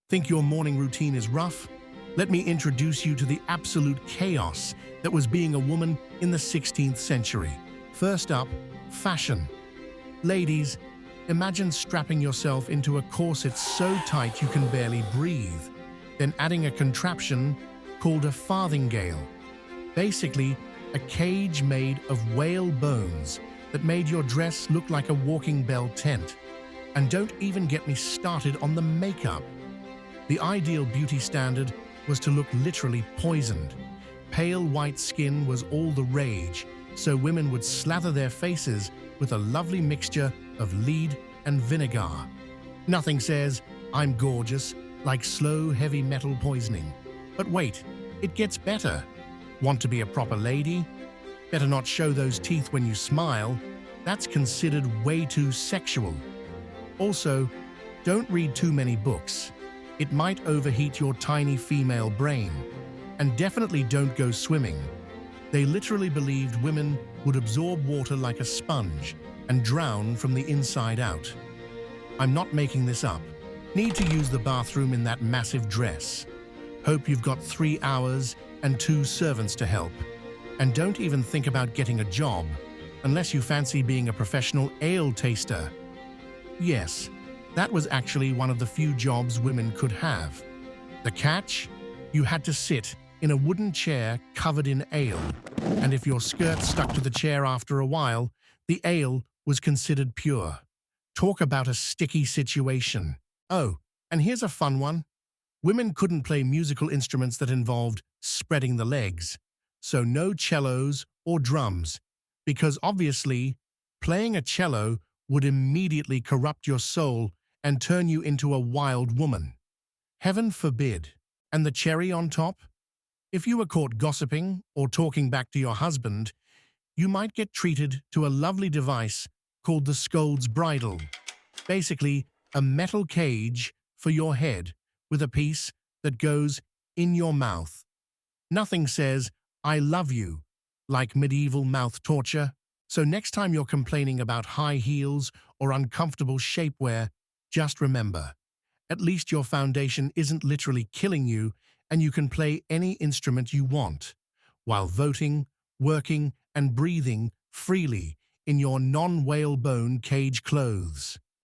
Think your morning routine is rough? Let me introduce you to the absolute chaos that was being a woman in the 16th century. First up, fashion. Ladies, imagine strapping yourself into a corset so tight you can barely breathe, then adding a contraption called a farthingale. Basically, a cage made of whale bones that made your dress look like a walking bell tent. And don't even get me started on the makeup. The ideal beauty standard was to look literally poisoned. Pale white skin was all the rage, so women would slather their faces with a lovely mixture of lead and vinegar. Nothing says, "I'm gorgeous," like slow, heavy metal poisoning. But wait, it gets better. Want to be a proper lady? Better not show those teeth when you smile. That's considered way too sexual. Also, don't read too many books. It might overheat your tiny female brain. And definitely don't go swimming. They literally believed women would absorb water like a sponge and drown from the inside out. I'm not making this up. Need to use the bathroom in that massive dress. Hope you've got 3 hours and 2 servants to help. And don't even think about getting a job, unless you fancy being a professional ale taster. Yes, that was actually one of the few jobs women could have. The catch? You had to sit in a wooden chair covered in ale, and if your skirt stuck to the chair after a while, the ale was considered pure. Talk about a sticky situation. Oh, and here's a fun one. Women couldn't play musical instruments that involved spreading the legs, so no cellos or drums, because obviously, playing a cello would immediately corrupt your soul and turn you into a wild woman. Heaven forbid. And the cherry on top? If you were caught gossiping or talking back to your husband, you might get treated to a lovely device called the scold's bridle. Basically, a metal cage for your head with a piece that goes in your mouth. Nothing says, "I love you," like medieval mouth torture. So next time you're complaining about high heels or uncomfortable shapewear, just remember, at least your foundation isn't literally killing you and you can play any instrument you want, while voting, working, and breathing freely in your non-whalebone cage clothes.